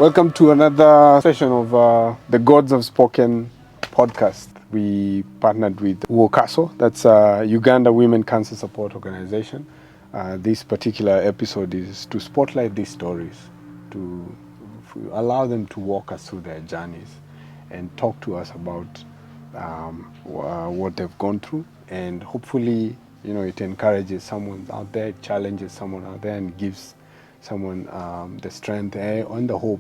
Welcome to another session of the Gods Have Spoken podcast. We partnered with Wokaso, that's Uganda Women Cancer Support Organization. This particular episode is to spotlight these stories, to allow them to walk us through their journeys and talk to us about what they've gone through, and hopefully, it encourages someone out there, it challenges someone out there, and gives someone the strength and the hope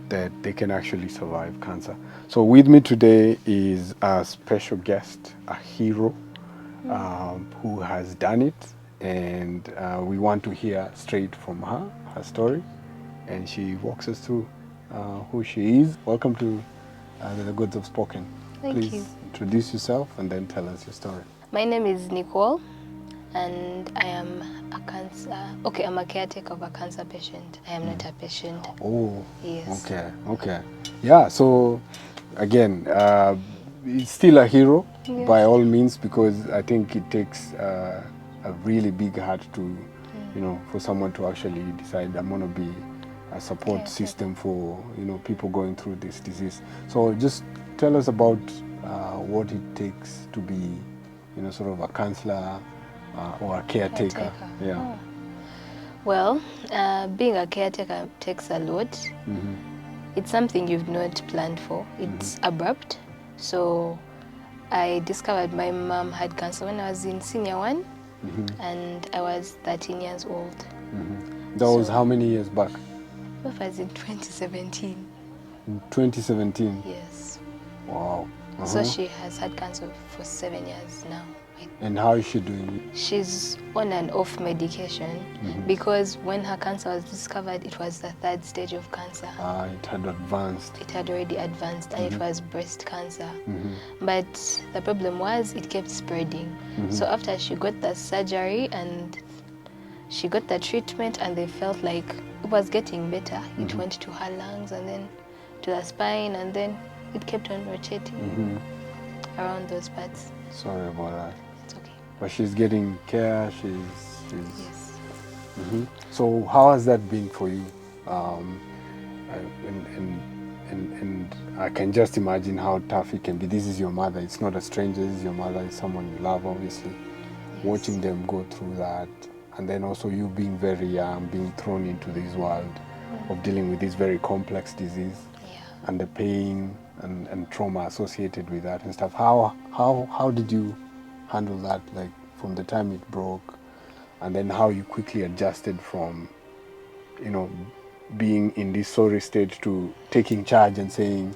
that they can actually survive cancer. So with me today is a special guest, a hero who has done it, and we want to hear straight from her story, and she walks us through who she is. Welcome to the Gods Have Spoken. Thank Please you. introduce yourself and then tell us your story. My name is Nicole, and I am I'm a caretaker of a cancer patient. I am not a patient. Oh, Yes. okay. Yeah, so again, it's still a hero Yes. by all means, because I think it takes a really big heart to, for someone to actually decide, I'm going to be a support Caretaker. system for, people going through this disease. So just tell us about what it takes to be, sort of a counselor or a caretaker. Yeah. Oh. Well, being a caretaker takes a lot. Mm-hmm. It's something you've not planned for. It's abrupt. So I discovered my mom had cancer when I was in senior one, and I was 13 years old. Mm-hmm. That was how many years back? That was in 2017. In 2017. Yes. Wow. So she has had cancer for 7 years now. And how is she doing? She's on and off medication because when her cancer was discovered, it was the 3rd stage of cancer. It had advanced. It had already advanced, and it was breast cancer. But the problem was it kept spreading. So after she got the surgery and she got the treatment, and they felt like it was getting better, it went to her lungs and then to the spine, and then it kept on rotating around those parts. Sorry about that. It's okay. But she's getting care. She's. Yes. So how has that been for you? And I can just imagine how tough it can be. This is your mother. It's not a stranger. This is your mother. It's someone you love, obviously. Yes. Watching them go through that, and then also you being very young, being thrown into this world of dealing with this very complex disease, and the pain and trauma associated with that and stuff. How did you handle that, like from the time it broke, and then how you quickly adjusted from, being in this sorry stage to taking charge and saying,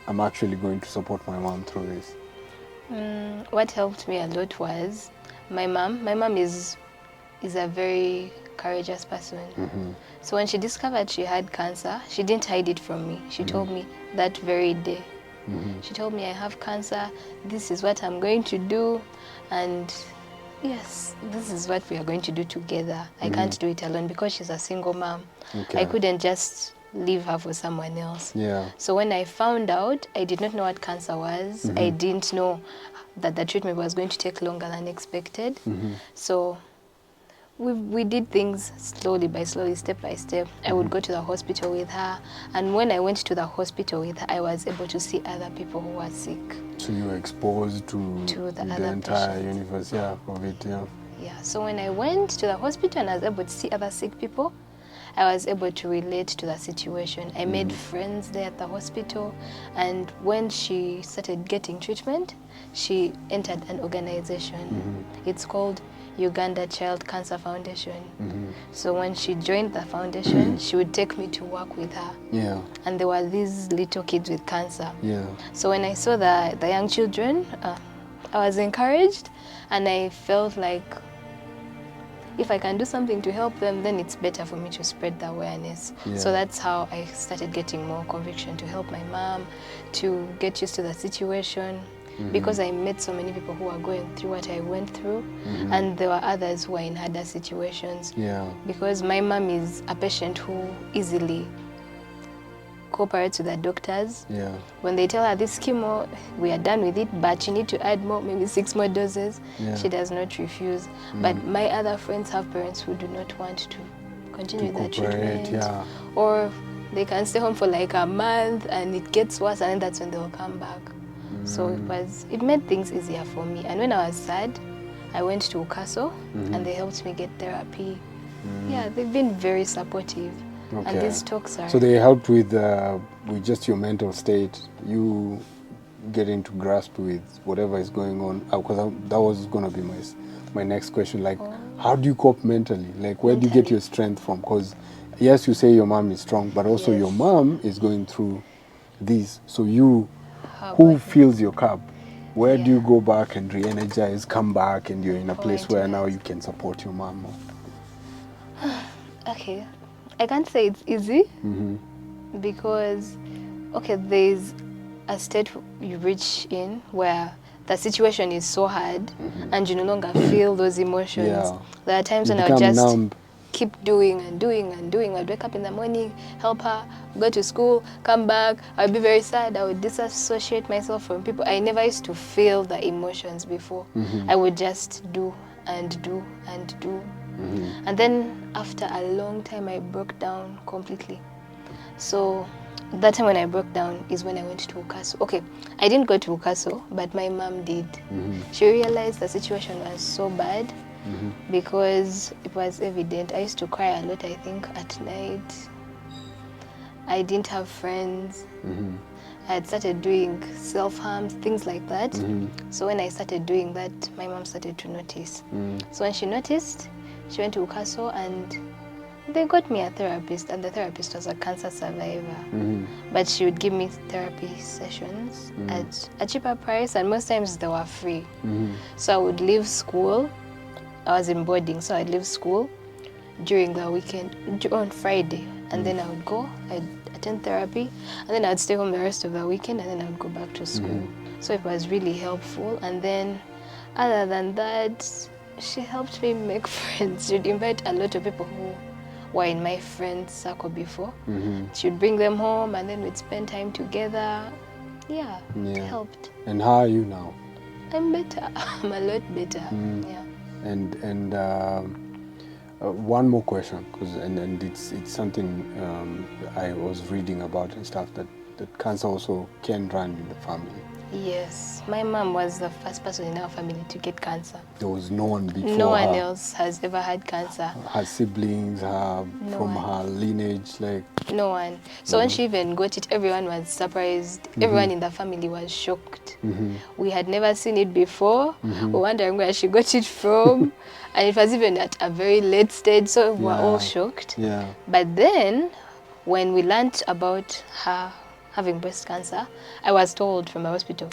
I'm actually going to support my mom through this? What helped me a lot was my mom. My mom is a very courageous person. So when she discovered she had cancer, she didn't hide it from me. She told me that very day. She told me, I have cancer, this is what I'm going to do, and yes, this is what we are going to do together. I can't do it alone because she's a single mom. Okay. I couldn't just leave her for someone else. Yeah. So when I found out, I did not know what cancer was. I didn't know that the treatment was going to take longer than expected. So we did things slowly, step by step. I would go to the hospital with her, and when I went to the hospital with her, I was able to see other people who were sick. So you were exposed to the the other entire patients. universe, of it, yeah. Yeah, so when I went to the hospital and I was able to see other sick people, I was able to relate to the situation. I made friends there at the hospital, and when she started getting treatment, she entered an organization. It's called Uganda Child Cancer Foundation. So when she joined the foundation, she would take me to work with her. Yeah. And there were these little kids with cancer. Yeah. So when I saw the young children, I was encouraged, and I felt like if I can do something to help them, then it's better for me to spread the awareness. Yeah. So that's how I started getting more conviction to help my mom, to get used to the situation. Because I met so many people who are going through what I went through, and there were others who are in harder situations. Yeah. Because my mom is a patient who easily cooperates with the doctors. Yeah. When they tell her this chemo, we are done with it, but you need to add more, maybe 6 more doses, she does not refuse. But my other friends have parents who do not want to continue with the treatment. Yeah. Or They can stay home for like a month and it gets worse, and then that's when they'll come back. So it made things easier for me. And when I was sad, I went to Ukaso and they helped me get therapy. Yeah, they've been very supportive. Okay. And these talks are... So they helped with just your mental state, you getting to grasp with whatever is going on. Because that was going to be my next question. Like, how do you cope mentally? Like, where do you get your strength from? Because, yes, you say your mom is strong, but also your mom is going through this. So who fills your cup? Where do you go back and re-energize, come back, and you're in a place where now you can support your mom more? Okay, I can't say it's easy because, okay, there's a state you reach in where the situation is so hard and you no longer feel those emotions. Yeah. There are times You when I'll just numb. keep doing and doing and doing. I'd wake up in the morning, help her, go to school, come back. I'd be very sad. I would disassociate myself from people. I never used to feel the emotions before. I would just do and do and do. And then after a long time, I broke down completely. So that time when I broke down is when I went to Ukaso. Okay, I didn't go to Ukaso, but my mom did. She realized the situation was so bad because it was evident. I used to cry a lot, I think, at night. I didn't have friends. I had started doing self-harm, things like that. So when I started doing that, my mom started to notice. So when she noticed, she went to Ukaso and they got me a therapist, and the therapist was a cancer survivor. But she would give me therapy sessions at a cheaper price, and most times they were free. So I would leave school. I was in boarding, so I'd leave school during the weekend, on Friday, and then I would go, I'd attend therapy, and then I'd stay home the rest of the weekend, and then I would go back to school. So it was really helpful. And then other than that, she helped me make friends. She'd invite a lot of people who were in my friend circle before. She'd bring them home and then we'd spend time together. Yeah, it helped. And how are you now? I'm better. I'm a lot better. Yeah. And one more question, and it's something I was reading about and stuff, that cancer also can run in the family. Yes, my mom was the first person in our family to get cancer. There was no one before No one her. else has ever had cancer. Her siblings, from her lineage, like... No one. So when she even got it, everyone was surprised. Everyone in the family was shocked. We had never seen it before. We were wondering where she got it from. And it was even at a very late stage, so we were all shocked. Yeah. But then, when we learned about her having breast cancer, I was told from the hospital.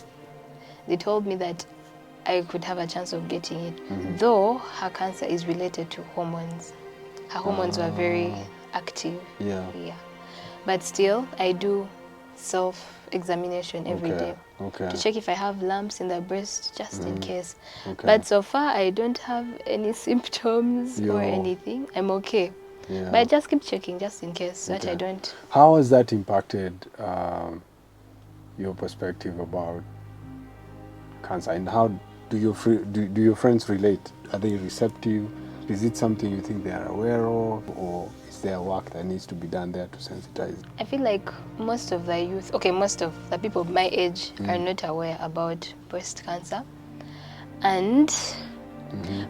They told me that I could have a chance of getting it, though her cancer is related to hormones. Her hormones were very active. Yeah. But still, I do self-examination every day to check if I have lumps in the breast, just in case. But so far, I don't have any symptoms or anything. I'm okay. But I just keep checking just in case that I don't. How has that impacted your perspective about cancer, and how do your friends relate? Are they receptive? Is it something you think they are aware of, or is there work that needs to be done there to sensitize? I feel like most of the youth, most of the people my age are not aware about breast cancer, and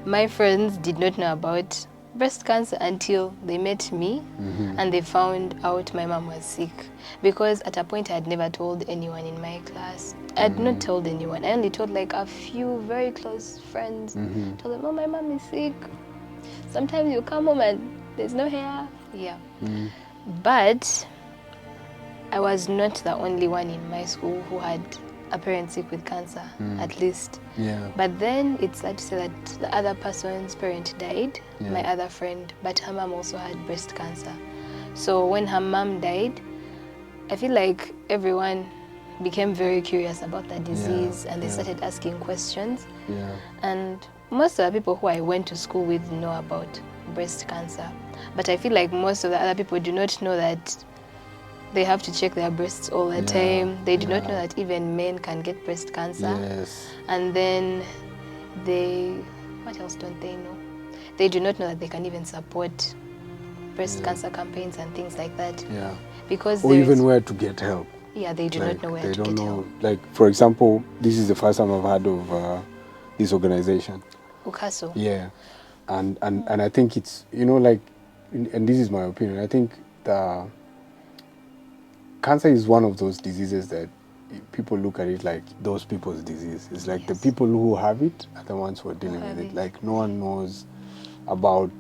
my friends did not know about breast cancer until they met me and they found out my mom was sick, because at a point I had never told anyone in my class. I had not told anyone. I only told like a few very close friends. Told them, oh, my mom is sick. Sometimes you come home and there's no hair. Yeah. But I was not the only one in my school who had a parent sick with cancer, at least. But then it's sad to say that the other person's parent died, my other friend, but her mom also had breast cancer. So when her mom died, I feel like everyone became very curious about the disease, and they started asking questions. And most of the people who I went to school with know about breast cancer, but I feel like most of the other people do not know that they have to check their breasts all the time. They do not know that even men can get breast cancer. And then what else don't they know? They do not know that they can even support breast cancer campaigns and things like that. Yeah. Because Or even where to get help. Yeah, they do not know where to get help. They don't know. Like, for example, this is the first time I've heard of this organization. Ukaso. Yeah. And I think it's, like, and this is my opinion, I think cancer is one of those diseases that people look at it like those people's disease. It's like the people who have it are the ones who are dealing with it. Like, no one knows about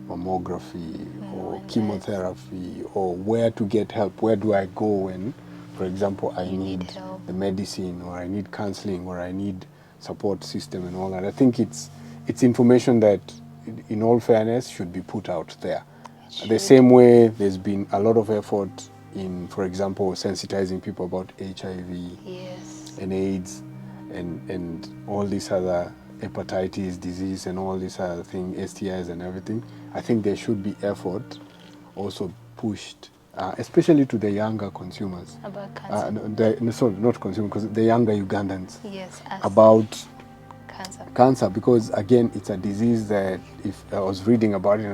mammography or chemotherapy or where to get help. Where do I go when, for example, I need the medicine, or I need counseling, or I need support system and all that. I think it's information that, in all fairness, should be put out there. The same way there's been a lot of effort in, for example, sensitizing people about HIV and AIDS and all these other hepatitis disease and all these other things, STIs and everything. I think there should be effort also pushed, especially to the younger consumers. About cancer? Sorry, not consumers, because the younger Ugandans. Yes, about cancer. Because, again, it's a disease that, if I was reading about it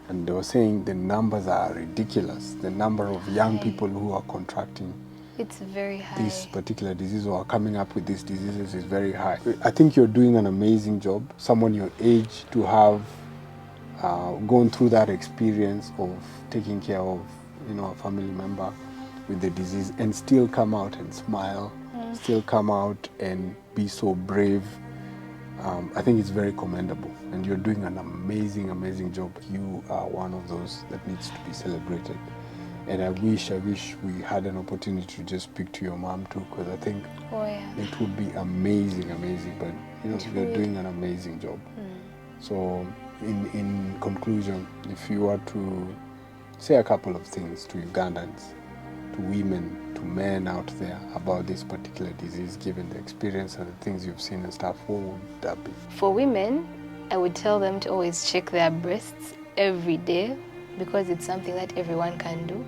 and they were saying the numbers are ridiculous. The number of young people who are contracting it's very high. This particular disease or are coming up with these diseases is very high. I think you're doing an amazing job. Someone your age to have gone through that experience of taking care of, a family member with the disease and still come out and smile, still come out and be so brave. I think it's very commendable, and you're doing an amazing, amazing job. You are one of those that needs to be celebrated. And I wish we had an opportunity to just speak to your mom too, because I think it would be amazing. But you're doing an amazing job. So, in conclusion, if you were to say a couple of things to Ugandans, to women, to men out there about this particular disease, given the experience and the things you've seen and stuff, what would that be? For women, I would tell them to always check their breasts every day, because it's something that everyone can do.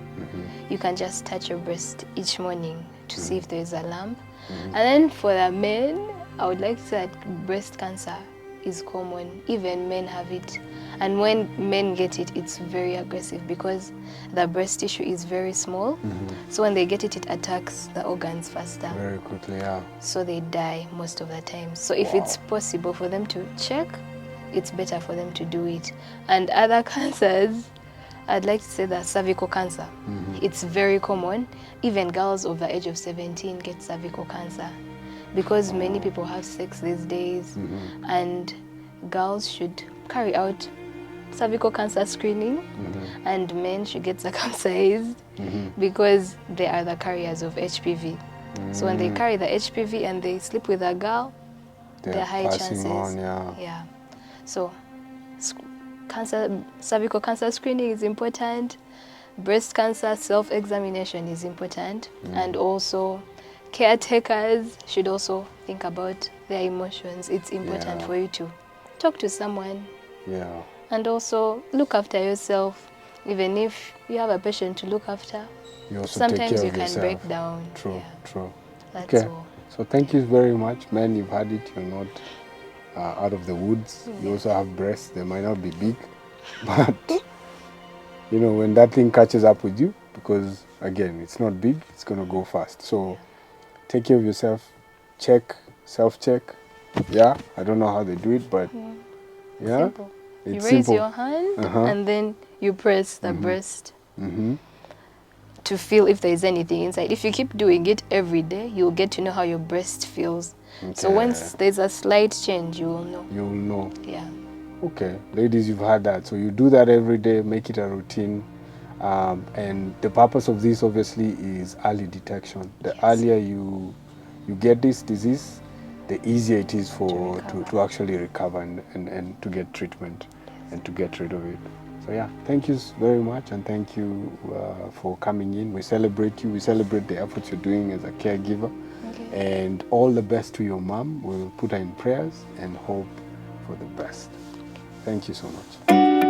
You can just touch your breast each morning to see if there is a lump. And then for the men, I would like to say that breast cancer is common. Even men have it. And when men get it, it's very aggressive because the breast tissue is very small. So when they get it, it attacks the organs faster. Very quickly, yeah. So they die most of the time. So if it's possible for them to check, it's better for them to do it. And other cancers, I'd like to say that cervical cancer. It's very common. Even girls over the age of 17 get cervical cancer because many people have sex these days, and girls should carry out cervical cancer screening, and men should get circumcised because they are the carriers of HPV. So when they carry the HPV and they sleep with a girl, there are high chances. So cervical cancer screening is important. Breast cancer self-examination is important. And also caretakers should also think about their emotions. It's important for you to talk to someone. And also look after yourself. Even if you have a patient to look after, you also sometimes take care you of can yourself. break down. True. That's all. So thank you very much. Man, you've had it. You're not out of the woods. You also have breasts. They might not be big, but when that thing catches up with you, because again, it's not big, it's going to go fast. So take care of yourself. Self-check. I don't know how they do it, but Simple. It's you raise simple. your hand and then you press the breast to feel if there is anything inside. If you keep doing it every day, you'll get to know how your breast feels. So once there's a slight change, you will know. You'll know. Yeah. Okay, ladies, you've had that. So you do that every day, make it a routine. And the purpose of this, obviously, is early detection. The earlier you get this disease, the easier it is to actually recover and to get treatment and to get rid of it. So thank you very much, and thank you for coming in. We celebrate you. We celebrate the efforts you're doing as a caregiver. And all the best to your mom. We'll put her in prayers and hope for the best. Thank you so much.